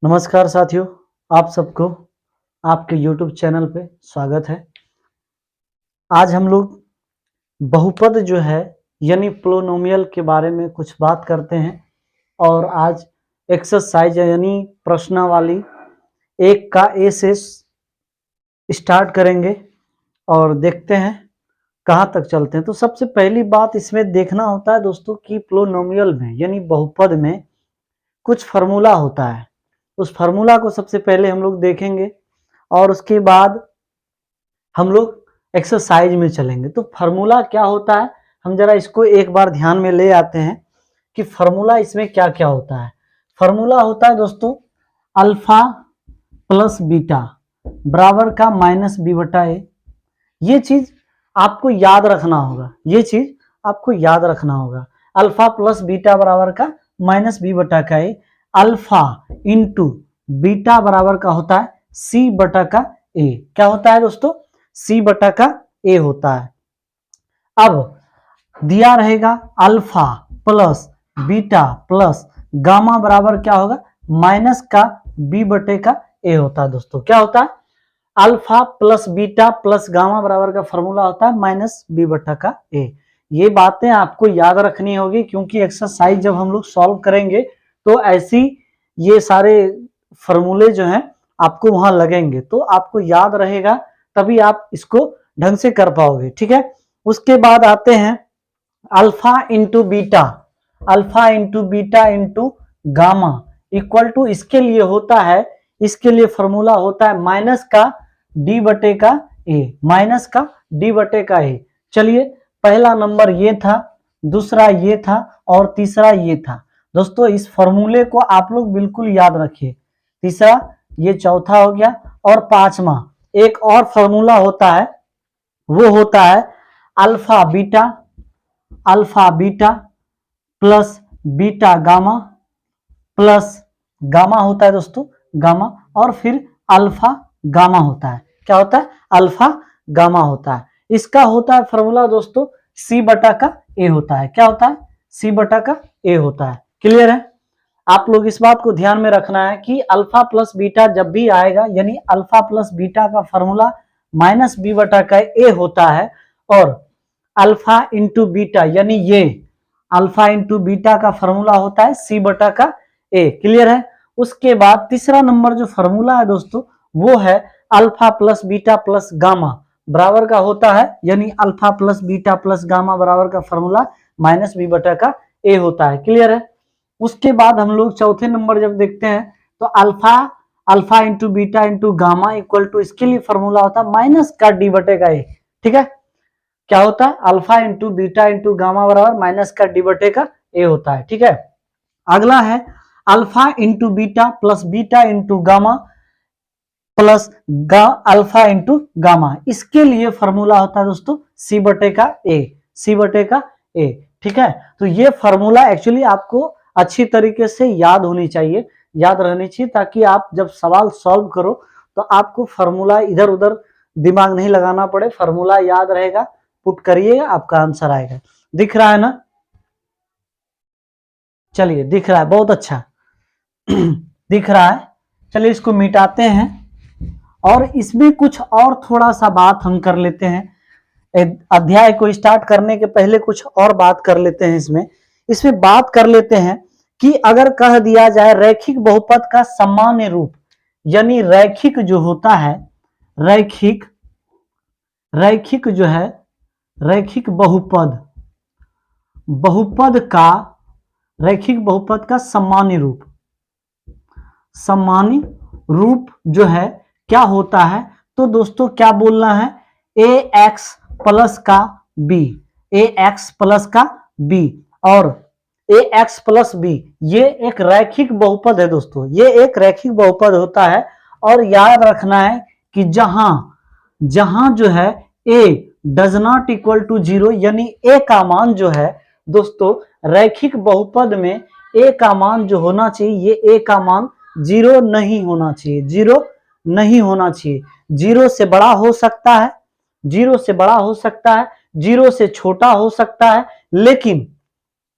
नमस्कार साथियों, आप सबको आपके YouTube चैनल पे स्वागत है। आज हम लोग बहुपद जो है यानी पोलिनोमियल के बारे में कुछ बात करते हैं और आज एक्सरसाइज यानी प्रश्नावली 1 का ए से स्टार्ट करेंगे और देखते हैं कहाँ तक चलते हैं। तो सबसे पहली बात इसमें देखना होता है दोस्तों कि पोलिनोमियल में यानी बहुपद में कुछ फार्मूला होता है। उस फार्मूला को सबसे पहले हम लोग देखेंगे और उसके बाद हम लोग एक्सरसाइज में चलेंगे। तो फार्मूला क्या होता है, हम जरा इसको एक बार ध्यान में ले आते हैं कि फार्मूला इसमें क्या क्या होता है। फार्मूला होता है दोस्तों अल्फा प्लस बीटा बराबर का माइनस बी बटा ए। ये चीज आपको याद रखना होगा, ये चीज आपको याद रखना होगा। अल्फा प्लस बीटा बराबर का माइनस बी बटा का ए। अल्फा इंटू बीटा बराबर का होता है सी बटा का ए। क्या होता है दोस्तों? सी बटा का ए होता है। अब दिया रहेगा alpha plus beta plus gamma बराबर क्या होगा? माइनस का बी बटे का ए होता है। दोस्तों क्या होता है? Alpha plus beta plus gamma बराबर का फॉर्मूला होता है माइनस बी बटा का ए। ये बातें आपको याद रखनी होगी क्योंकि एक्सरसाइज जब हम लोग सॉल्व करेंगे तो ऐसी ये सारे फॉर्मूले जो हैं आपको वहां लगेंगे, तो आपको याद रहेगा तभी आप इसको ढंग से कर पाओगे। ठीक है, उसके बाद आते हैं alpha into beta, alpha into beta into gamma equal to इसके लिए होता है, इसके लिए फॉर्मूला होता है माइनस का डी बटे का ए, माइनस का डी बटे का ए। चलिए पहला नंबर ये था, दूसरा ये था और तीसरा ये था। दोस्तों इस फॉर्मूले को आप लोग बिल्कुल याद रखिए। तीसरा, ये चौथा हो गया। और पांचवा एक और फॉर्मूला होता है, वो होता है alpha beta, alpha beta plus beta gamma plus gamma होता है दोस्तों, गामा और फिर अल्फा गामा होता है। क्या होता है? अल्फा गामा होता है। इसका होता है फॉर्मूला दोस्तों सी बटा का ए होता है। क्या होता है? सी बटा का ए होता है। क्लियर है? आप लोग इस बात को ध्यान में रखना है कि अल्फा प्लस बीटा जब भी आएगा यानी अल्फा प्लस बीटा का फॉर्मूला माइनस बी बटा का ए होता है और अल्फा इंटू बीटा यानी ये अल्फा इंटू बीटा का फॉर्मूला होता है सी बटा का ए। क्लियर है? उसके बाद तीसरा नंबर जो फॉर्मूला है दोस्तों वो है alpha plus beta plus gamma बराबर का होता है, यानी alpha plus beta plus gamma बराबर का फॉर्मूला माइनस बी बटा का ए होता है। क्लियर है? उसके बाद हम लोग चौथे नंबर जब देखते हैं तो alpha, alpha into beta into gamma equal to इसके लिए फॉर्मूला होता है माइनस का डी बटे का ए। ठीक है, क्या होता है? Alpha into beta into gamma बराबर माइनस का डी बटे का ए होता है। ठीक है, अगला है alpha into beta plus beta into gamma plus alpha into gamma. इसके लिए फॉर्मूला होता है दोस्तों सी बटे का ए, सी बटे का ए। ठीक है, तो ये फॉर्मूला एक्चुअली आपको अच्छी तरीके से याद होनी चाहिए, याद रहनी चाहिए ताकि आप जब सवाल सॉल्व करो तो आपको फॉर्मूला इधर उधर दिमाग नहीं लगाना पड़े, फॉर्मूला याद रहेगा, पुट करिएगा आपका आंसर आएगा। दिख रहा है ना? चलिए दिख रहा है, बहुत अच्छा दिख रहा है। चलिए इसको मिटाते हैं और इसमें कुछ और थोड़ा सा बात हम कर लेते हैं। अध्याय को स्टार्ट करने के पहले कुछ और बात कर लेते हैं। इसमें बात कर लेते हैं कि अगर कह दिया जाए रैखिक बहुपद का सामान्य रूप, यानी रैखिक जो होता है, रैखिक, रैखिक जो है रैखिक बहुपद, बहुपद का, रैखिक बहुपद का सामान्य रूप, सामान्य रूप जो है क्या होता है? तो दोस्तों क्या बोलना है? ए एक्स प्लस का बी, ए एक्स प्लस का बी और ए एक्स प्लस बी ये एक रैखिक बहुपद है दोस्तों, ये एक रैखिक बहुपद होता है। और याद रखना है कि जहां जहां जो है A does not equal to zero यानी ए का मान जो है दोस्तों रैखिक बहुपद में ए का मान जो होना चाहिए, ये ए का मान जीरो नहीं होना चाहिए, जीरो नहीं होना चाहिए। जीरो से बड़ा हो सकता है, जीरो से बड़ा हो सकता है, जीरो से छोटा हो सकता है, लेकिन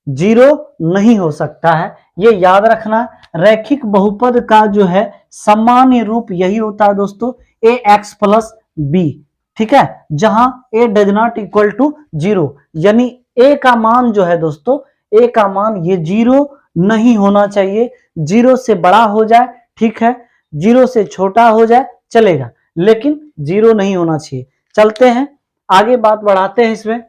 जीरो नहीं हो सकता है, ये याद रखना। रैखिक बहुपद का जो है सामान्य रूप यही होता है दोस्तों, ए एक्स प्लस बी, ठीक है, जहां A does not equal to zero, यानी ए का मान जो है दोस्तों, ए का मान ये जीरो नहीं होना चाहिए, जीरो से बड़ा हो जाए, ठीक है, जीरो से छोटा हो जाए चलेगा, लेकिन जीरो नहीं होना चाहिए। चलते हैं आगे, बात बढ़ाते हैं इसमें।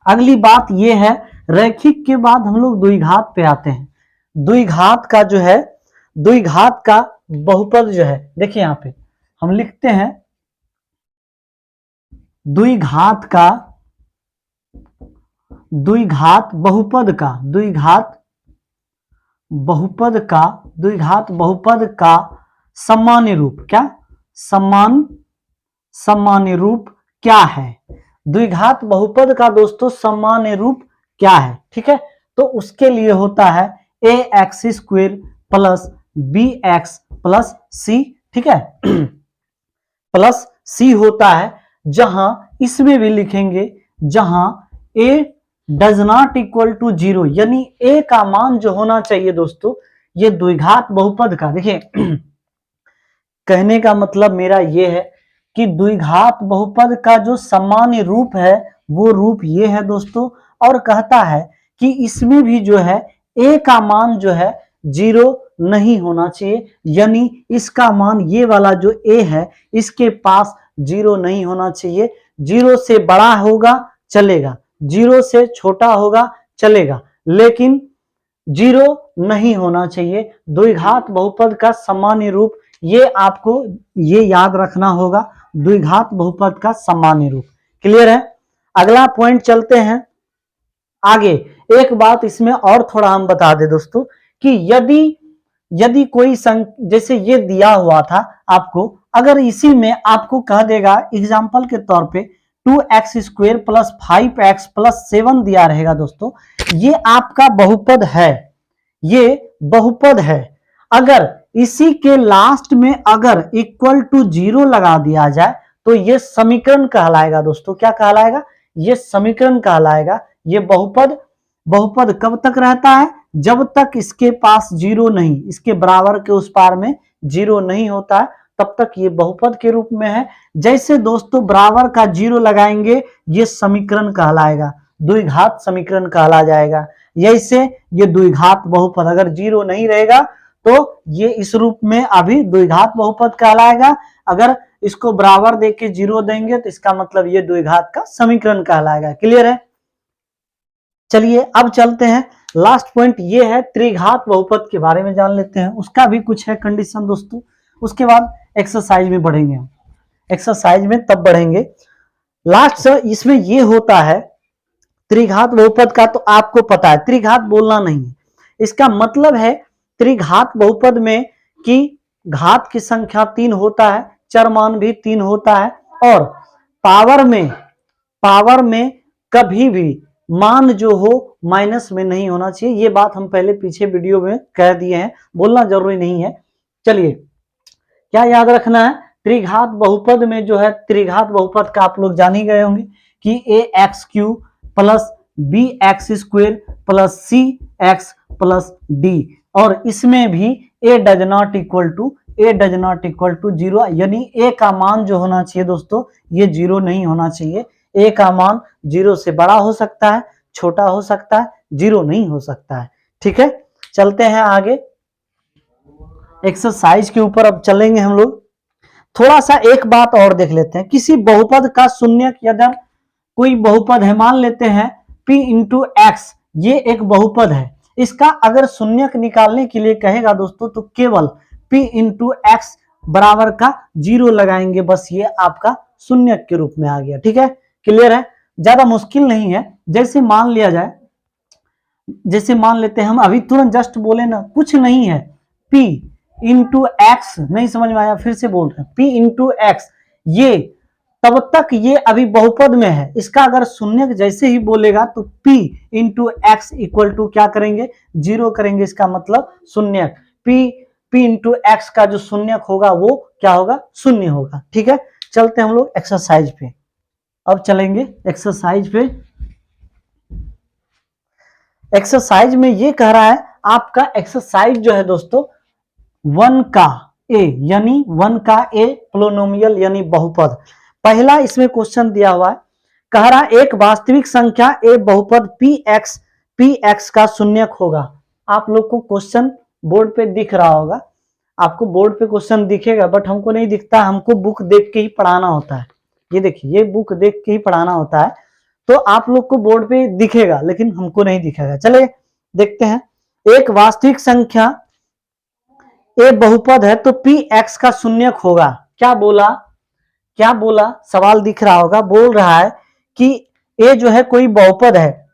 अगली बात यह है, रैखिक के बाद हम लोग द्विघात पे आते हैं। द्विघात का जो है, द्विघात का बहुपद जो है, देखिए यहां पे हम लिखते हैं द्विघात का, द्विघात बहुपद का, द्विघात बहुपद का, द्विघात बहुपद का सामान्य रूप क्या, सामान्य रूप क्या है, द्विघात बहुपद का दोस्तों सामान्य रूप क्या है, ठीक है, तो उसके लिए होता है A X square plus B X plus C, ठीक है, प्लस सी होता है, जहां इसमें भी लिखेंगे जहां A does not equal to zero, यानी ए का मान जो होना चाहिए दोस्तों, ये द्विघात बहुपद का, देखिए कहने का मतलब मेरा ये है कि द्विघात बहुपद का जो सामान्य रूप है वो रूप ये है दोस्तों, और कहता है कि इसमें भी जो है ए का मान जो है जीरो नहीं होना चाहिए, यानी इसका मान ये वाला जो ए है इसके पास जीरो नहीं होना चाहिए, जीरो से बड़ा होगा चलेगा, जीरो से छोटा होगा चलेगा, लेकिन जीरो नहीं होना चाहिए। द्विघात बहुपद का सामान्य रूप, ये आपको ये याद रखना होगा, द्विघात बहुपद का सामान्य रूप। क्लियर है? अगला पॉइंट चलते हैं आगे। एक बात इसमें और थोड़ा हम बता दें दोस्तों कि यदि कोई जैसे ये दिया हुआ था आपको, अगर इसी में आपको कह देगा एग्जाम्पल के तौर पे 2x square plus 5x plus 7 दिया रहेगा दोस्तों, ये आपका बहुपद है, ये बहुपद है। अगर इसी के लास्ट में अगर इक्वल टू जीरो लगा दिया जाए तो ये समीकरण कहलाएगा दोस्तों, क्या कहलाएगा? ये समीकरण कहलाएगा। ये बहुपद कब तक रहता है? जब तक इसके पास जीरो नहीं, इसके बराबर के उस पार में जीरो नहीं होता है, तब तक ये बहुपद के रूप में है। जैसे दोस्तों बराबर का जीरो लगाएंगे ये समीकरण कहलाएगा, द्विघात समीकरण कहला जाएगा। जैसे ये द्विघात बहुपद अगर जीरो नहीं रहेगा तो ये इस रूप में अभी द्विघात बहुपद कहलाएगा, अगर इसको बराबर देके जीरो देंगे तो इसका मतलब ये द्विघात का समीकरण कहलाएगा। क्लियर है? चलिए अब चलते हैं, लास्ट पॉइंट ये है त्रिघात बहुपद के बारे में जान लेते हैं, उसका भी कुछ है कंडीशन दोस्तों, उसके बाद एक्सरसाइज में बढ़ेंगे हम, एक्सरसाइज में तब बढ़ेंगे। लास्ट इसमें ये होता है त्रिघात बहुपद का, तो आपको पता है त्रिघात बोलना नहीं है, इसका मतलब है त्रिघात बहुपद में कि घात की संख्या 3 होता है, चरमान भी 3 होता है, और पावर में कभी भी मान जो हो माइनस में नहीं होना चाहिए। ये बात हम पहले पीछे वीडियो में कह दिए हैं, बोलना जरूरी नहीं है। चलिए क्या याद रखना है, त्रिघात बहुपद में जो है, त्रिघात बहुपद का आप लोग जान ही गए होंगे कि A X cube plus B X square plus C X plus D, और इसमें भी A does not equal to zero, यानी ए का मान जो होना चाहिए दोस्तों ये जीरो नहीं होना चाहिए। ए का मान जीरो से बड़ा हो सकता है, छोटा हो सकता है, जीरो नहीं हो सकता है। ठीक है, चलते हैं आगे एक्सरसाइज के ऊपर। अब चलेंगे हम लोग, थोड़ा सा एक बात और देख लेते हैं। किसी बहुपद का शून्यक, यदि कोई बहुपद है, मान लेते हैं p इंटू एक्स, ये एक बहुपद है, इसका अगर शून्यक निकालने के लिए कहेगा दोस्तों तो केवल p इंटू एक्स बराबर का जीरो लगाएंगे, बस ये आपका शून्यक के रूप में आ गया। ठीक है, क्लियर है? ज्यादा मुश्किल नहीं है। जैसे मान लिया जाए, जैसे मान लेते हैं हम अभी तुरंत जस्ट बोले ना, कुछ नहीं है, p इंटू एक्स, नहीं समझ में आया, फिर से बोल रहे हैं, p इंटू एक्स, ये तब तक ये अभी बहुपद में है, इसका अगर शून्यक जैसे ही बोलेगा तो p into x equal to क्या करेंगे? जीरो करेंगे, इसका मतलब शून्यक। p इंटू एक्स का जो शून्यक होगा वो क्या होगा? शून्य होगा। ठीक है, चलते हम लोग एक्सरसाइज पे। अब चलेंगे एक्सरसाइज पे। एक्सरसाइज में ये कह रहा है आपका एक्सरसाइज जो है दोस्तों 1 का ए यानी 1 का ए पोलिनोमियल यानी बहुपद। पहला इसमें क्वेश्चन दिया हुआ है, कह रहा है एक वास्तविक संख्या ए बहुपद पी एक्स का शून्यक होगा। आप लोग को क्वेश्चन बोर्ड पे दिख रहा होगा, आपको बोर्ड पे क्वेश्चन दिखेगा बट हमको नहीं दिखता, हमको बुक देख के ही पढ़ाना होता है। ये देखिए, ये बुक देख के ही पढ़ाना होता है, तो आप लोग को बोर्ड पे दिखेगा लेकिन हमको नहीं दिखेगा। चलिए देखते हैं, एक वास्तविक संख्या ए बहुपद है तो पी एक्स का शून्यक होगा। क्या बोला सवाल दिख रहा होगा, बोल रहा है कि ए जो है कोई बहुपद है,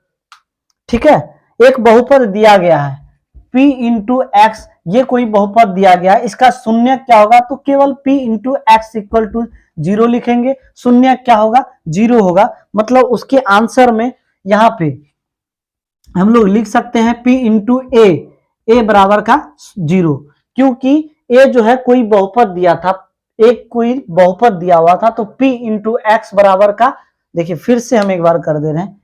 ठीक है, एक बहुपद दिया गया है p इंटू एक्स, ये कोई बहुपद दिया गया है, इसका शून्यक क्या होगा, तो केवल p into x equal to 0 लिखेंगे, शून्यक क्या होगा 0 होगा। मतलब उसके आंसर में यहां पे हम लोग लिख सकते हैं p इंटू ए बराबर का 0, क्योंकि ए जो है कोई बहुपद दिया था, एक कोई बहुपद दिया हुआ था, तो p इंटू एक्स बराबर का, देखिए फिर से हम एक बार कर दे रहे हैं,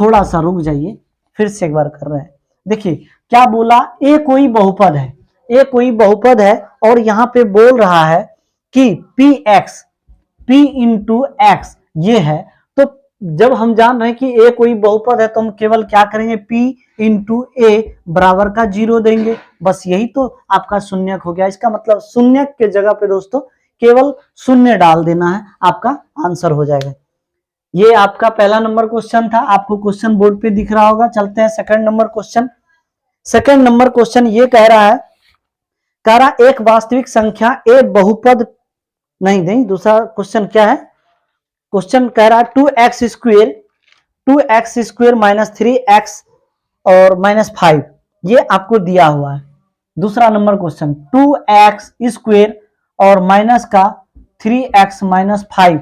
थोड़ा सा रुक जाइए, फिर से एक बार कर रहे हैं। देखिए क्या बोला, ए कोई बहुपद है, ए कोई बहुपद है और यहां पे बोल रहा है कि p इंटू एक्स ये है, तो जब हम जान रहे हैं कि ए कोई बहुपद है तो हम केवल क्या करेंगे, p इंटू ए बराबर का 0 देंगे, बस यही तो आपका शून्यक हो गया। इसका मतलब शून्यक के जगह पे दोस्तों केवल शून्य डाल देना है, आपका आंसर हो जाएगा। ये आपका पहला नंबर क्वेश्चन था, आपको क्वेश्चन बोर्ड पे दिख रहा होगा। चलते हैं second number question. Second number question ये कह रहा एक वास्तविक संख्या ए बहुपद, नहीं दूसरा क्वेश्चन क्या है, क्वेश्चन कह रहा है 2x स्क्वेयर माइनस 3x और माइनस 5, ये आपको दिया हुआ है। दूसरा नंबर क्वेश्चन 2x स्क्वेयर और माइनस का 3x माइनस 5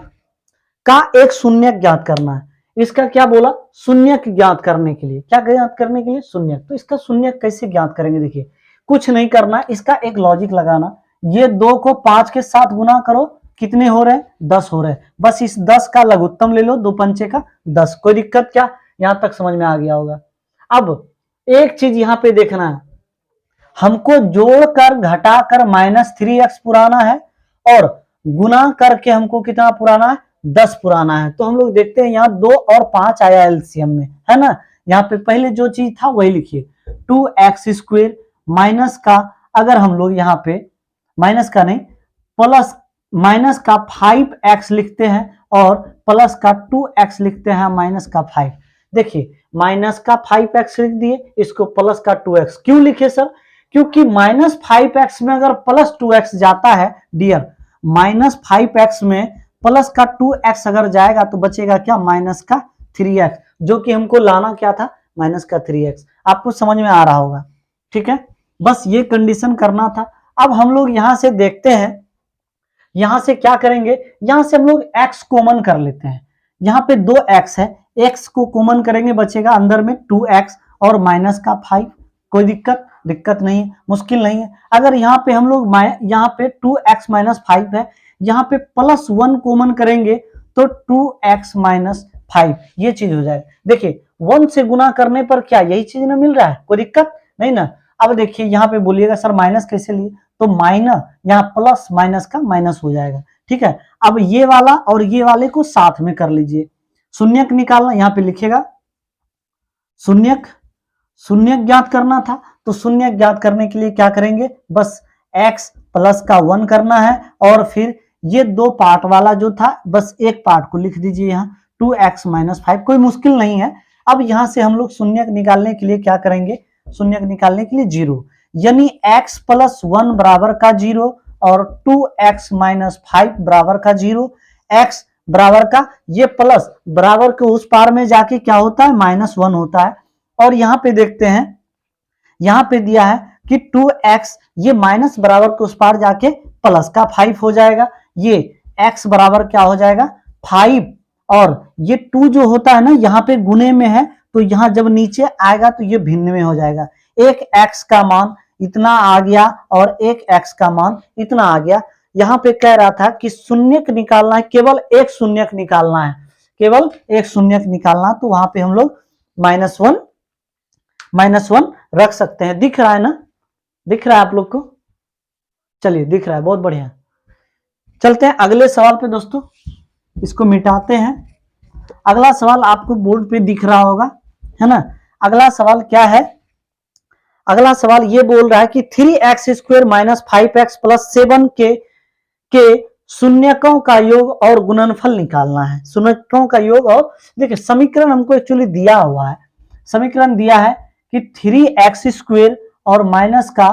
का एक शून्यक ज्ञात करना है। इसका क्या बोला, शून्यक ज्ञात करने के लिए, क्या ज्ञात करने के लिए, शून्यक। तो इसका शून्यक कैसे ज्ञात करेंगे, देखिए कुछ नहीं करना, इसका एक लॉजिक लगाना, ये 2 को 5 के साथ गुना करो, कितने हो रहे हैं, 10 हो रहे हैं, बस इस 10 का लघुत्तम ले लो, 2 पंचे का 10, कोई दिक्कत क्या, यहां तक समझ में आ गया होगा। अब एक चीज यहां पे देखना है, हमको जोड़कर घटाकर माइनस 3x पुराना है और गुना करके हमको कितना पुराना है, 10 पुराना है। तो हम लोग देखते हैं यहाँ 2 और 5 आया एलसीएम में, है ना। यहाँ पे पहले जो चीज था वही लिखिए, 2x स्क्वेयर माइनस का, अगर हम लोग यहाँ पे माइनस का नहीं प्लस माइनस का 5x लिखते हैं और प्लस का 2x लिखते हैं, माइनस का 5। देखिए माइनस का 5x लिख दिए, इसको प्लस का 2x क्यों लिखे सर, क्योंकि माइनस 5x में अगर प्लस 2x जाता है डियर, माइनस 5x में प्लस का 2x अगर जाएगा तो बचेगा क्या, माइनस का 3x, जो कि हमको लाना क्या था, माइनस का 3x। आपको समझ में आ रहा होगा, ठीक है, बस ये कंडीशन करना था। अब हम लोग यहां से देखते हैं, यहां से क्या करेंगे, यहां से हम लोग x कॉमन कर लेते हैं, यहाँ पे 2x है, x को कॉमन करेंगे, बचेगा अंदर में 2x और माइनस का 5, कोई दिक्कत नहीं है, मुश्किल नहीं है। अगर यहाँ पे हम लोग यहाँ पे 2x माइनस 5 है, यहाँ पे प्लस 1 कॉमन करेंगे तो 2x माइनस 5, ये चीज हो जाएगा। देखिए 1 से गुना करने पर क्या यही चीज ना मिल रहा है, कोई दिक्कत नहीं ना। अब देखिए यहाँ पे बोलिएगा सर माइनस कैसे लिए, तो माइनस यहाँ प्लस माइनस का माइनस हो जाएगा, ठीक है। अब ये वाला और ये वाले को साथ में कर लीजिए, शून्यक निकालना, यहाँ पे लिखेगा शून्यक ज्ञात करना था, तो शून्यक ज्ञात करने के लिए क्या करेंगे, बस x प्लस का 1 करना है और फिर ये 2 पार्ट वाला जो था बस एक पार्ट को लिख दीजिए यहाँ 2x माइनस 5, कोई मुश्किल नहीं है। अब यहां से हम लोग शून्यक निकालने के लिए क्या करेंगे, शून्यक निकालने के लिए 0, यानी x प्लस 1 बराबर का 0 और 2x माइनस 5 बराबर का 0, x बराबर का ये प्लस बराबर के उस पार में जाके क्या होता है, -1 होता है। और यहाँ पे देखते हैं, यहाँ पे दिया है कि 2x ये माइनस बराबर के उस पार जाके प्लस का 5 हो जाएगा, ये x बराबर क्या हो जाएगा 5, और ये 2 जो होता है ना यहाँ पे गुने में है, तो यहाँ जब नीचे आएगा तो ये भिन्न में हो जाएगा, एक x का मान इतना आ गया और एक x का मान इतना आ गया। यहाँ पे कह रहा था कि शून्यक निकालना है, केवल एक शून्यक निकालना है, केवल एक शून्यक निकालना, तो वहां पे हम लोग -1 -1 रख सकते हैं। दिख रहा है ना, दिख रहा है आप लोग को? चलिए दिख रहा है, बहुत बढ़िया। चलते हैं अगले सवाल पे दोस्तों, इसको मिटाते हैं। अगला सवाल आपको बोर्ड पे दिख रहा होगा, है ना। अगला सवाल क्या है? अगला सवाल ये बोल रहा है कि 3x² - 5x + 7 के शून्यकों का योग और गुणनफल निकालना है। शून्यकों का योग और देखिए समीकरण हमको एक्चुअली दिया हुआ है, समीकरण दिया है कि 3x² और माइनस का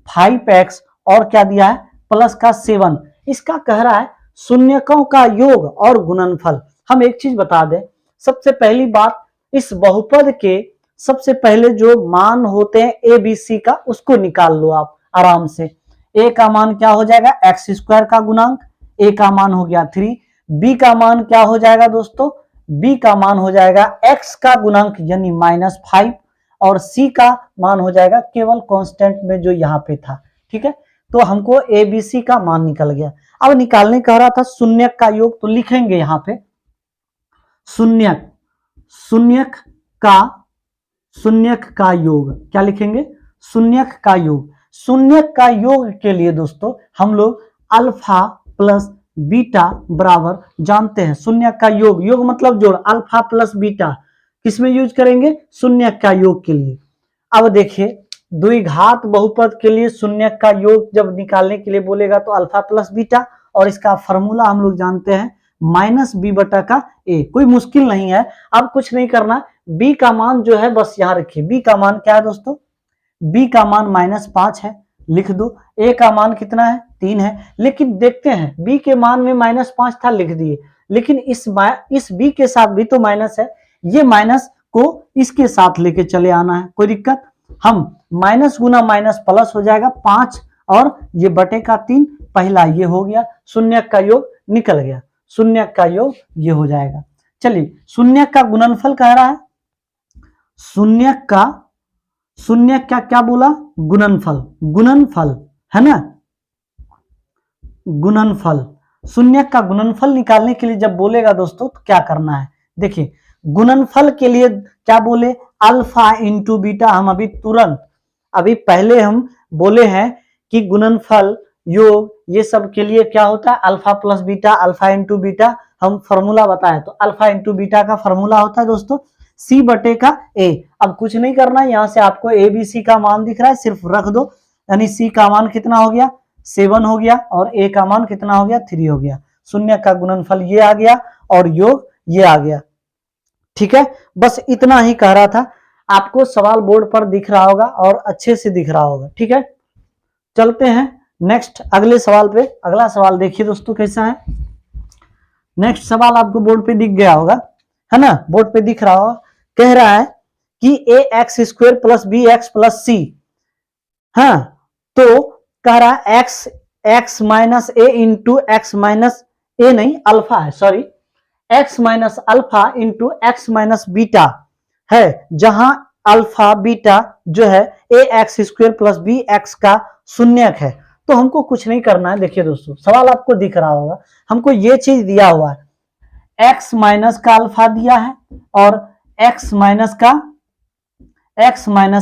5x और क्या दिया है प्लस का 7। इसका कह रहा है शून्यकों का योग और गुणनफल। हम एक चीज बता दें, सबसे पहली बात, इस बहुपद के सबसे पहले जो मान होते हैं ए बी सी का, उसको निकाल लो आप आराम से। ए का मान क्या हो जाएगा x² का गुणांक, ए का मान हो गया 3। बी का मान क्या हो जाएगा दोस्तों, बी का मान हो जाएगा x का गुणांक यानी -5 और सी का मान हो जाएगा केवल कांस्टेंट में जो यहाँ पे था। ठीक है, तो हमको ए बी सी का मान निकल गया। अब निकालने कह रहा था शून्यक का योग, तो लिखेंगे यहाँ पे शून्यक, शून्यक का योग क्या लिखेंगे, शून्यक का योग। शून्यक का योग के लिए दोस्तों हम लोग अल्फा प्लस बीटा बराबर जानते हैं। शून्यक का योग, योग मतलब जोड़, अल्फा प्लस बीटा किसमें यूज करेंगे, शून्यक का योग के लिए। अब देखिए द्विघात बहुपद के लिए शून्यक का योग जब निकालने के लिए बोलेगा तो अल्फा प्लस बीटा, और इसका फॉर्मूला हम लोग जानते हैं -b/a। कोई मुश्किल नहीं है, अब कुछ नहीं करना। b का मान जो है बस यहाँ रखिए, b का मान क्या है दोस्तों, b का मान -5 है, लिख दो। a का मान कितना है 3 है, लेकिन देखते हैं b के मान में -5 था, लिख दिए, लेकिन इस b के साथ भी तो माइनस है, ये माइनस को इसके साथ लेके चले आना है, कोई दिक्कत। हम माइनस गुना माइनस प्लस हो जाएगा 5 और ये बटे का 3, पहला ये हो गया, शून्यक का योग निकल गया, शून्यक का योग ये हो जाएगा। चलिए शून्यक का गुणनफल कह रहा है, शून्यक का क्या बोला, गुणनफल, गुणनफल है ना, गुणनफल। शून्यक का गुणनफल निकालने के लिए जब बोलेगा दोस्तों तो क्या करना है, देखिए गुणनफल के लिए क्या बोले, अल्फा इंटू बीटा। हम अभी पहले हम बोले हैं कि गुणनफल योग ये सब के लिए क्या होता है, alpha plus beta, alpha into beta, हम फॉर्मूला बताए तो अल्फा इंटू बीटा का फॉर्मूला होता है दोस्तों c/a। अब कुछ नहीं करना, यहाँ से आपको ए बी सी का मान दिख रहा है, सिर्फ रख दो, यानी c का मान कितना हो गया 7 हो गया और a का मान कितना हो गया 3 हो गया। शून्य का गुणनफल ये आ गया और योग ये आ गया। ठीक है, बस इतना ही कह रहा था। आपको सवाल बोर्ड पर दिख रहा होगा और अच्छे से दिख रहा होगा। ठीक है, चलते हैं नेक्स्ट अगले सवाल पे। अगला सवाल देखिए दोस्तों कैसा है। नेक्स्ट सवाल आपको बोर्ड पे दिख गया होगा, है ना, बोर्ड पे दिख रहा होगा। कह रहा है कि ax² + bx + c, हाँ, तो कह रहा है x - a into x - a नहीं अल्फा है, sorry, x - alpha into x - beta है, जहां अल्फा बीटा जो है ax² + bx का शून्यक है। तो हमको कुछ नहीं करना है। देखिए दोस्तों सवाल आपको दिख रहा होगा, हमको ये चीज दिया हुआ है, x माइनस का अल्फा दिया है और x माइनस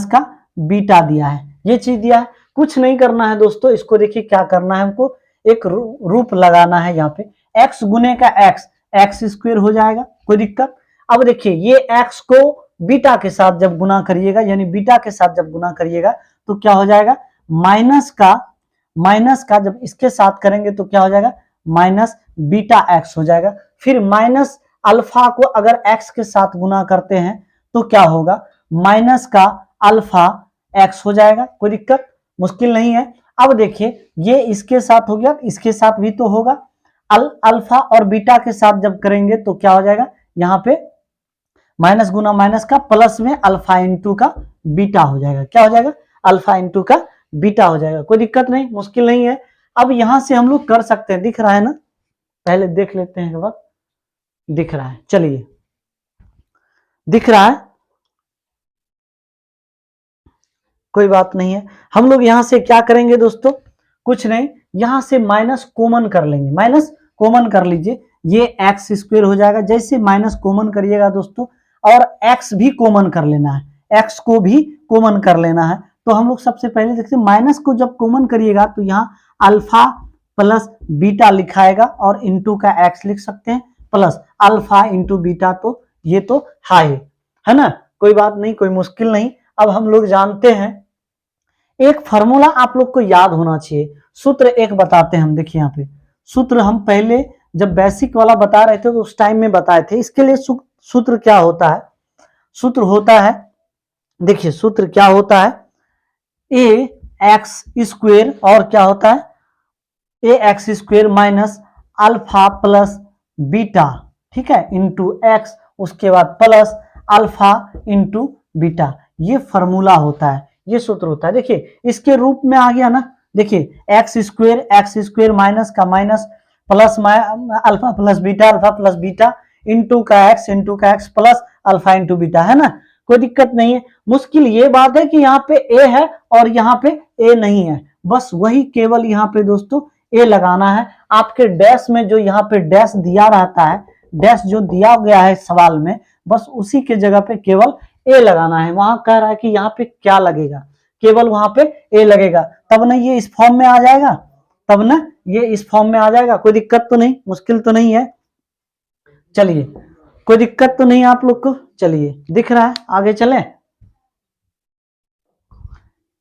का बीटा दिया है, ये चीज दिया है। कुछ नहीं करना है दोस्तों, इसको देखिए क्या करना है, हमको एक रूप लगाना है यहाँ पे, x गुने का x² हो जाएगा, कोई दिक्कत। अब देखिए ये x को बीटा के साथ जब गुना करिएगा, यानी बीटा के साथ जब गुना करिएगा तो क्या हो जाएगा, माइनस का जब इसके साथ करेंगे तो क्या हो जाएगा, -βx हो जाएगा। फिर माइनस अल्फा को अगर x के साथ गुना करते हैं तो क्या होगा, माइनस का अल्फा x हो जाएगा, कोई दिक्कत, मुश्किल नहीं है। अब देखिए ये इसके साथ हो गया, इसके साथ भी तो होगा, अल्फा और बीटा के साथ जब करेंगे तो क्या हो जाएगा, यहाँ पे माइनस गुना माइनस का प्लस में अल्फा इंटू का बीटा हो जाएगा, क्या हो जाएगा, अल्फा इंटू का बीटा हो जाएगा, कोई दिक्कत नहीं, मुश्किल नहीं है। अब यहां से हम लोग कर सकते हैं, दिख रहा है ना, पहले देख लेते हैं एक बार, दिख रहा है, चलिए दिख रहा है, कोई बात नहीं है। हम लोग यहां से क्या करेंगे दोस्तों, कुछ नहीं, यहां से माइनस कॉमन कर लेंगे, माइनस कॉमन कर लीजिए, ये x² हो जाएगा। जैसे माइनस कॉमन करिएगा दोस्तों और x भी कॉमन कर लेना है, x को भी कॉमन कर लेना है। तो हम लोग सबसे पहले देखते हैं, माइनस को जब कॉमन करिएगा तो यहाँ अल्फा प्लस बीटा लिखाएगा और इंटू का x लिख सकते हैं, प्लस अल्फा इंटू बीटा, तो ये तो है ना, कोई बात नहीं, कोई मुश्किल नहीं। अब हम लोग जानते हैं एक फॉर्मूला आप लोग को याद होना चाहिए, सूत्र एक बताते हैं हम। देखिए यहाँ पे सूत्र हम पहले जब बेसिक वाला बता रहे थे तो उस टाइम में बताए थे। इसके लिए सूत्र क्या होता है, सूत्र होता है, देखिए सूत्र क्या होता है, ए एक्स स्क्वेयर और क्या होता है, A X square minus alpha plus beta, ठीक है, इंटू एक्स, उसके बाद प्लस अल्फा इंटू बीटा, ये फॉर्मूला होता है, ये सूत्र होता है। देखिए इसके रूप में आ गया ना, देखिए एक्स स्क्वेयर माइनस का minus plus alpha plus beta into का X plus alpha into beta, है ना, कोई दिक्कत नहीं है। मुश्किल ये बात है कि यहाँ पे ए है और यहाँ पे ए नहीं है, बस वही केवल यहाँ पे दोस्तों ए लगाना है। आपके डैश में जो यहाँ पे डैश दिया रहता है, डैश जो दिया गया है सवाल में, बस उसी के जगह पे केवल ए लगाना है। वहां कह रहा है कि यहाँ पे क्या लगेगा, केवल वहां पे ए लगेगा, तब ना ये इस फॉर्म में आ जाएगा, तब ना ये इस फॉर्म में आ जाएगा। कोई दिक्कत तो नहीं, मुश्किल तो नहीं है, चलिए कोई दिक्कत तो नहीं आप लोग को, चलिए दिख रहा है, आगे चलें।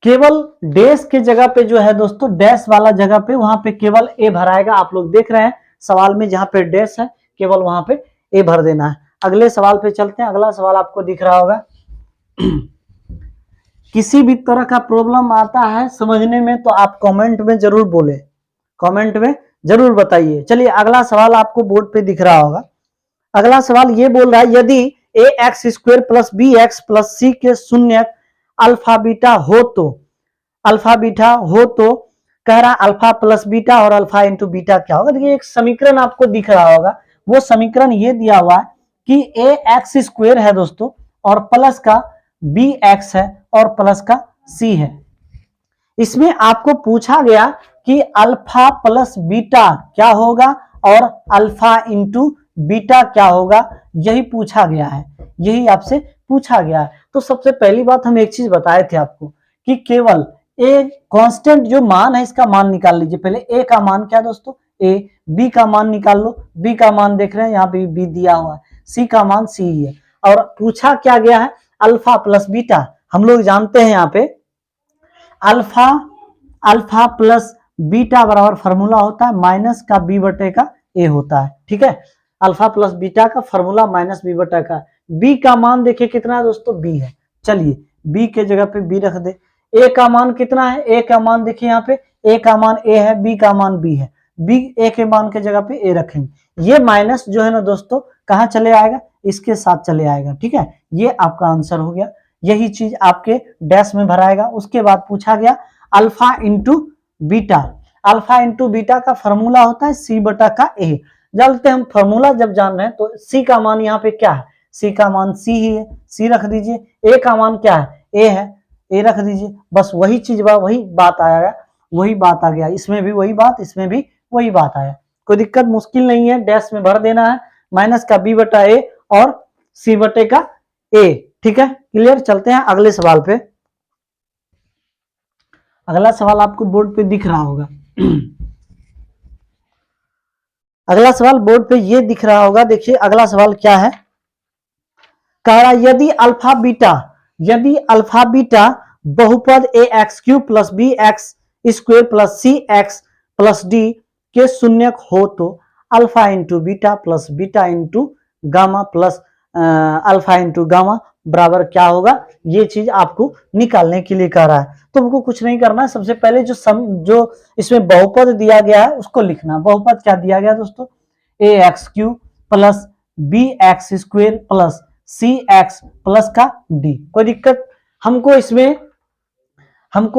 केवल डैश के जगह पे जो है दोस्तों, डैश वाला जगह पे वहां पे केवल ए भराएगा। आप लोग देख रहे हैं सवाल में जहां पे डैश है केवल वहां पे ए भर देना है। अगले सवाल पे चलते हैं। अगला सवाल आपको दिख रहा होगा। किसी भी तरह का प्रॉब्लम आता है समझने में तो आप कमेंट में जरूर बोले, कमेंट में जरूर बताइए। चलिए अगला सवाल आपको बोर्ड पे दिख रहा होगा। अगला सवाल ये बोल रहा है, यदि A X square plus B X plus C के शून्य अल्फा बीटा हो तो, अल्फा बीटा हो तो कह रहा अल्फा प्लस बीटा और अल्फा इंटू बीटा क्या होगा। देखिए एक समीकरण आपको दिख रहा होगा, वो समीकरण ये दिया हुआ है कि ए एक्स स्क्वेयर है दोस्तों और प्लस का बी एक्स है और प्लस का सी है। इसमें आपको पूछा गया कि अल्फा प्लस बीटा क्या होगा और अल्फा इंटू बीटा क्या होगा, यही पूछा गया है, यही आपसे पूछा गया है। तो सबसे पहली बात हम एक चीज बताए थे आपको कि केवल ए कांस्टेंट जो मान है इसका मान निकाल लीजिए। पहले ए का मान क्या दोस्तों, ए, बी का मान निकाल लो, बी का मान देख रहे हैं यहाँ पे बी दिया हुआ है, सी का मान सी ही है, और पूछा क्या गया है अल्फा प्लस बीटा। हम लोग जानते हैं यहाँ पे अल्फा प्लस बीटा बराबर फॉर्मूला होता है माइनस का बी बटे का ए होता है, ठीक है। अल्फा प्लस बीटा का फॉर्मूला माइनस बी बटा का, बी का मान देखिए कितना है दोस्तों, बी है। चलिए बी के जगह पे बी रख दे। ए का मान कितना है, ए का मान देखिए यहाँ पे ए का मान ए है, बी का मान बी है, बी ए के मान के जगह पे ए रखेंगे। ये माइनस जो है ना दोस्तों कहाँ चले आएगा, इसके साथ चले आएगा, ठीक है। ये आपका आंसर हो गया, यही चीज आपके डैश में भराएगा। उसके बाद पूछा गया alpha into beta, alpha into beta का फॉर्मूला होता है सी बटा का ए। जानते हम फॉर्मूला जब जान रहे हैं तो सी का मान यहाँ पे क्या है, सी का मान सी ही है, सी रख दीजिए। ए का मान क्या है, ए है, ए रख दीजिए। बस वही चीज वही बात आएगा, वही बात आ गया, इसमें भी वही बात, इसमें भी वही बात आया। कोई दिक्कत मुश्किल नहीं है, डैश में भर देना है माइनस का बी बटा ए और सी बटे का ए, ठीक है, क्लियर। चलते हैं अगले सवाल पे। अगला सवाल आपको बोर्ड पे दिख रहा होगा। अगला सवाल बोर्ड पे ये दिख रहा होगा, देखिए अगला सवाल क्या है, कह रहा यदि अल्फा बीटा बहुपद A X cube plus B X square plus C X plus D के शून्यक हो तो alpha into beta plus beta into gamma plus alpha into gamma बराबर क्या होगा। ये चीज आपको निकालने के लिए कह रहा है। तो हमको कुछ नहीं करना है, सबसे पहले जो इसमें बहुपद दिया गया है उसको लिखना। बहुपद क्या दिया गया दोस्तों, A X cube plus B X square plus C X plus का डी। कोई दिक्कत, हमको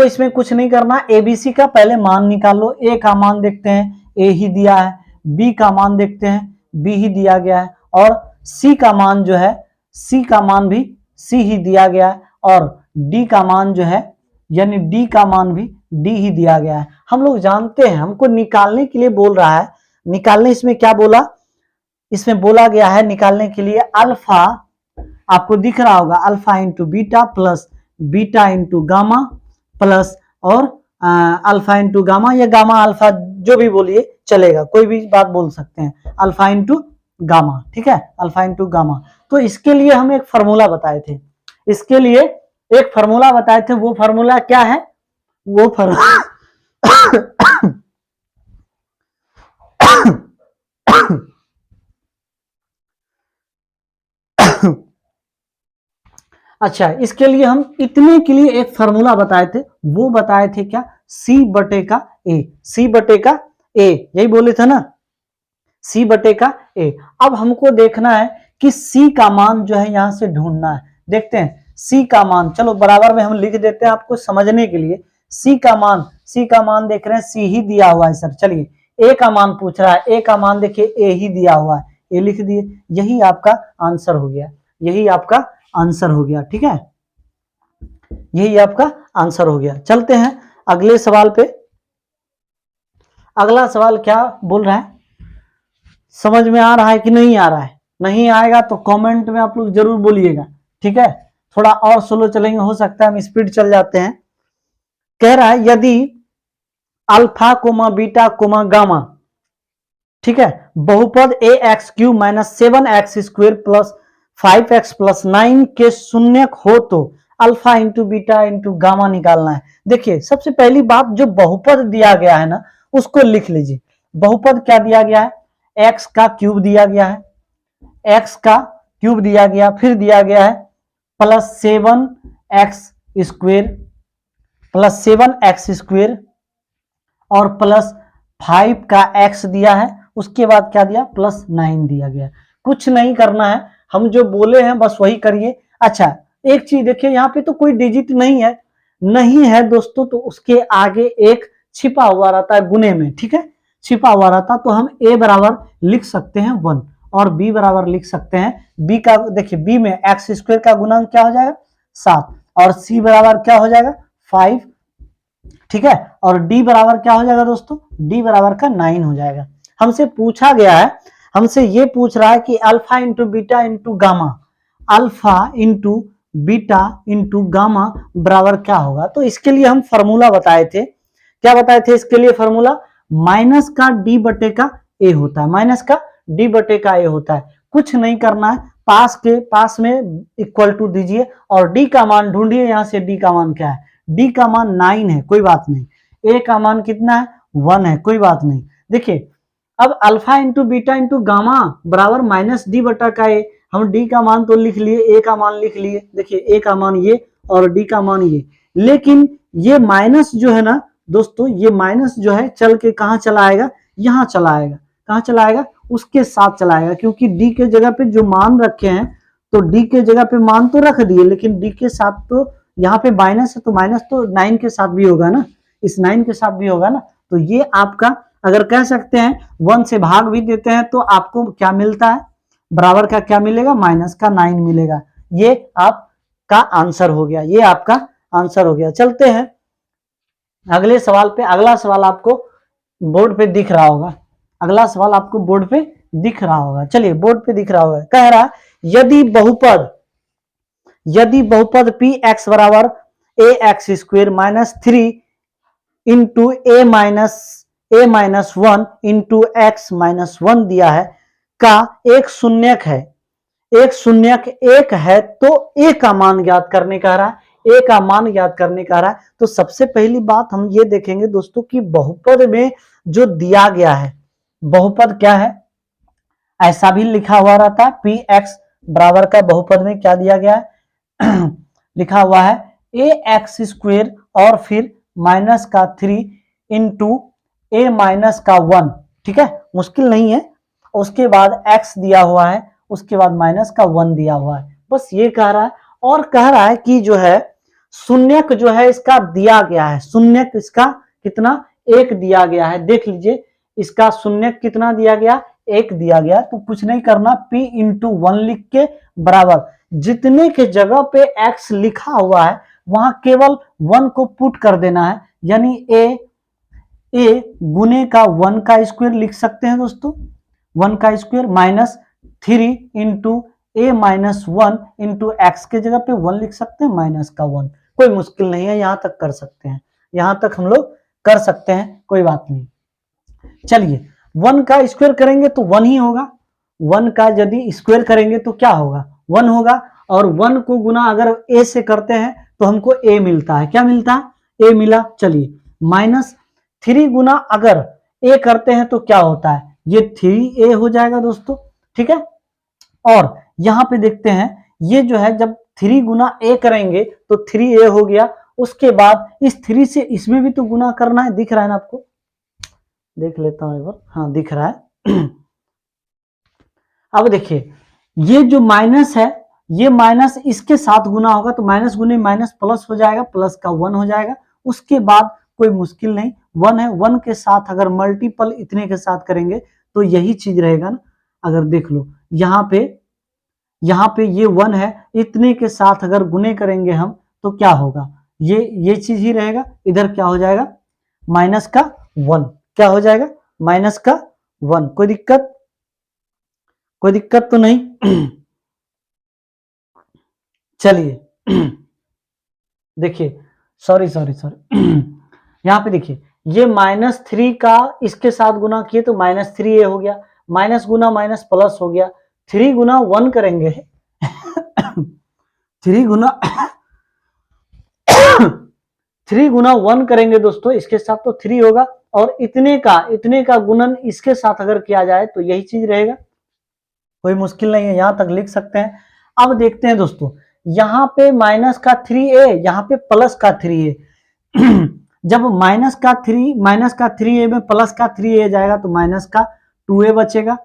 इसमें कुछ नहीं करना। एबीसी का पहले मान निकाल लो। ए का मान देखते हैं, ए ही दिया है, बी का मान देखते हैं, बी ही दिया गया है, और सी का मान जो है, सी का मान भी सी ही दिया गया है, और डी का मान जो है यानी डी का मान भी डी ही दिया गया है। हम लोग जानते हैं, हमको निकालने के लिए बोल रहा है, निकालने इसमें क्या बोला, इसमें बोला गया है निकालने के लिए अल्फा आपको दिख रहा होगा alpha into beta plus beta into gamma plus और अल्फा इंटू गामा या गामा अल्फा जो भी बोलिए चलेगा, कोई भी बात बोल सकते हैं, अल्फा इंटू गामा, ठीक है, अल्फा इंटू गामा। तो इसके लिए हम एक फॉर्मूला बताए थे, इसके लिए एक फॉर्मूला बताए थे, वो फॉर्मूला क्या है, वो फॉर्मूला अच्छा, इसके लिए हम इतने के लिए एक फॉर्मूला बताए थे, वो बताए थे क्या, सी बटे का ए, सी बटे का ए, यही बोले थे ना, सी बटे का ए। अब हमको देखना है कि सी का मान जो है यहां से ढूंढना है, देखते हैं सी का मान, चलो बराबर में हम लिख देते हैं आपको समझने के लिए, सी का मान, सी का मान देख रहे हैं सी ही दिया हुआ है सर, चलिए ए का मान पूछ रहा है, ए का मान देखिए ए ही दिया हुआ है, ए लिख दिए, यही आपका आंसर हो गया, यही आपका आंसर हो गया, ठीक है, यही आपका आंसर हो गया। चलते हैं अगले सवाल पे, अगला सवाल क्या बोल रहा है, समझ में आ रहा है कि नहीं आ रहा है, नहीं आएगा तो कमेंट में आप लोग जरूर बोलिएगा, ठीक है, थोड़ा और स्लो चलेंगे, हो सकता है हम स्पीड चल जाते हैं। कह रहा है यदि alpha comma beta comma gamma, ठीक है, बहुपद A X cube minus 7x square plus 5x plus 9 के शून्यक हो तो alpha into beta into gamma निकालना है। देखिए सबसे पहली बात, जो बहुपद दिया गया है ना उसको लिख लीजिए, बहुपद क्या दिया गया है, x का क्यूब दिया गया है, x का क्यूब दिया गया, फिर दिया गया है plus 7x square, plus 7x square और प्लस 5 का x दिया है, उसके बाद क्या दिया, प्लस 9 दिया गया। कुछ नहीं करना है, हम जो बोले हैं बस वही करिए। अच्छा एक चीज देखिए, यहाँ पे तो कोई डिजिट नहीं है, नहीं है दोस्तों, तो उसके आगे एक छिपा हुआ रहता है गुने में, ठीक है, छिपा हुआ रहता, तो हम a बराबर लिख सकते हैं 1 और b बराबर लिख सकते हैं, b का देखिए b में x स्क्वायर का गुणांक क्या हो जाएगा 7 और c बराबर क्या हो जाएगा 5, ठीक है, और d बराबर क्या हो जाएगा दोस्तों, d बराबर का 9 हो जाएगा। हमसे पूछा गया है, हमसे ये पूछ रहा है कि alpha into beta into gamma, alpha into beta into gamma बराबर क्या होगा, तो इसके लिए हम फॉर्मूला बताए थे, क्या बताए थे इसके लिए फॉर्मूला, माइनस का डी बटे का ए होता है, माइनस का डी बटे का ए होता है, कुछ नहीं करना है, पास के पास में इक्वल टू दीजिए और डी का मान ढूंढिए, यहां से डी का मान क्या है, डी का मान 9 है, कोई बात नहीं, ए का मान कितना है 1 है, कोई बात नहीं। देखिए अब alpha into beta into gamma बराबर माइनस डी बटा का ए, हम डी का मान तो लिख लिए, ए का मान लिख लिए, देखिए ए का मान ये और डी का मान ये, लेकिन ये माइनस जो है ना दोस्तों, ये माइनस जो है चल के कहाँ चला आएगा, यहाँ चला आएगा, कहाँ चला आएगा, उसके साथ चला आएगा, क्योंकि डी के जगह पे जो मान रखे हैं तो डी के जगह पे मान तो रख दिए, लेकिन डी के साथ तो यहाँ पे माइनस है, तो माइनस तो 9 के साथ भी होगा ना, इस 9 के साथ भी होगा ना, तो ये आपका अगर कह सकते हैं 1 से भाग भी देते हैं तो आपको क्या मिलता है, बराबर का क्या मिलेगा, माइनस का 9 मिलेगा, ये आपका आंसर हो गया, ये आपका आंसर हो गया। चलते हैं अगले सवाल पे, अगला सवाल आपको बोर्ड पे दिख रहा होगा, अगला सवाल आपको बोर्ड पे दिख रहा होगा, चलिए बोर्ड पे दिख रहा होगा, कह रहा यदि बहुपद पी एक्स बराबर ए एक्स स्क्वेयर माइनस 3 इंटू ए माइनस 1 इंटू एक्स माइनस 1 दिया है का एक शून्यक है, एक शून्यक एक है, तो ए का मान ज्ञात करने कह रहा है, ए का मान ज्ञात करने कह रहा है। तो सबसे पहली बात हम ये देखेंगे दोस्तों कि बहुपद में जो दिया गया है, बहुपद क्या है, ऐसा भी लिखा हुआ रहता है, पी एक्स बराबर का बहुपद में क्या दिया गया है लिखा हुआ है ए एक्स स्क्वेयर और फिर माइनस का 3 इंटू ए माइनस का 1, ठीक है, मुश्किल नहीं है, उसके बाद x दिया हुआ है, उसके बाद माइनस का 1 दिया हुआ है, बस ये कह रहा है। और कह रहा है कि जो है शून्यक जो है इसका दिया गया है, शून्यक इसका कितना, एक दिया गया है, देख लीजिए इसका शून्यक कितना दिया गया, एक दिया गया, तो कुछ नहीं करना, p इंटू 1 लिख के बराबर जितने के जगह पे x लिखा हुआ है वहां केवल 1 को पुट कर देना है, यानी ए गुने का 1 का स्क्वायर लिख सकते हैं दोस्तों, 1 का square minus 3 into a minus 1 into x के जगह पे 1 लिख सकते हैं, माइनस का 1, कोई मुश्किल नहीं है, यहां तक कर सकते हैं, यहां तक हम लोग कर सकते हैं, कोई बात नहीं। चलिए 1 का स्क्वायर करेंगे तो 1 ही होगा, 1 का यदि स्क्वायर करेंगे तो क्या होगा, 1 होगा, और 1 को गुना अगर a से करते हैं तो हमको a मिलता है, क्या मिलता है, a मिला। चलिए माइनस 3 गुना अगर a करते हैं तो क्या होता है, ये 3a हो जाएगा दोस्तों, ठीक है। और यहां पे देखते हैं ये जो है जब 3 गुना a करेंगे तो 3a हो गया, उसके बाद इस 3 से इसमें भी तो गुना करना है, दिख रहा है ना आपको, देख लेता हूं एक बार, हाँ दिख रहा है। अब देखिए ये जो माइनस है, ये माइनस इसके साथ गुना होगा तो माइनस गुने माइनस प्लस हो जाएगा, प्लस का 1 हो जाएगा, उसके बाद कोई मुश्किल नहीं, 1 है, 1 के साथ अगर मल्टीपल इतने के साथ करेंगे तो यही चीज रहेगा ना। अगर देख लो यहाँ पे ये 1 है, इतने के साथ अगर गुने करेंगे हम तो क्या होगा, ये चीज ही रहेगा, इधर क्या हो जाएगा, माइनस का 1, क्या हो जाएगा, माइनस का 1, कोई दिक्कत तो नहीं। चलिए देखिए, सॉरी यहाँ पे देखिए ये -3 का इसके साथ गुना किए तो -3a हो गया, माइनस गुना माइनस प्लस हो गया, 3 गुना 1 करेंगे 3 गुना 3 गुना 1 करेंगे दोस्तों, इसके साथ तो 3 होगा, और इतने का गुणन इसके साथ अगर किया जाए तो यही चीज रहेगा, कोई मुश्किल नहीं है, यहां तक लिख सकते हैं। अब देखते हैं दोस्तों, यहाँ पे माइनस का 3a, यहाँ पे प्लस का 3a। जब माइनस का 3a में प्लस का 3a जाएगा तो माइनस का 2a बचेगा,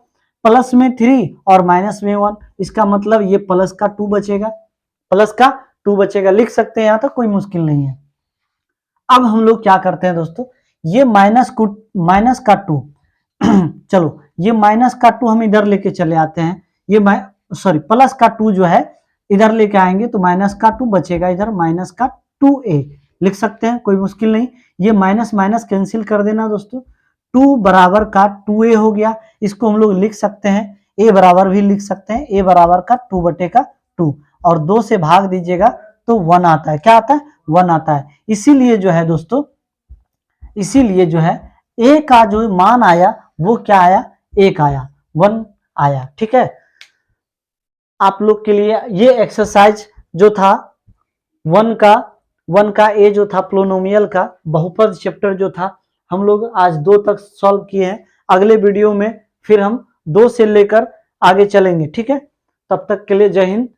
प्लस में 3 और माइनस में 1, इसका मतलब ये प्लस का 2 बचेगा, लिख सकते हैं, यहां तक कोई मुश्किल नहीं है। अब हम लोग क्या करते हैं दोस्तों, ये माइनस का 2 चलो ये माइनस का 2 हम इधर लेके चले आते हैं, ये प्लस का 2 जो है इधर लेके आएंगे तो माइनस का 2 बचेगा, इधर माइनस का 2a लिख सकते हैं, कोई मुश्किल नहीं। ये माइनस माइनस कैंसिल कर देना दोस्तों, 2 बराबर का 2a हो गया, इसको हम लोग लिख सकते हैं, a बराबर भी लिख सकते हैं, a बराबर का 2 बटे का 2, और 2 से भाग दीजिएगा तो 1 आता है, क्या आता है, 1 आता है। इसीलिए जो है दोस्तों, a का जो मान आया वो क्या आया, 1 आया, 1 आया, ठीक है। आप लोग के लिए ये एक्सरसाइज जो था 1 का ए जो था पोलिनोमियल का बहुपद चैप्टर जो था, हम लोग आज 2 तक सॉल्व किए हैं, अगले वीडियो में फिर हम 2 से लेकर आगे चलेंगे, ठीक है। तब तक के लिए जय हिंद,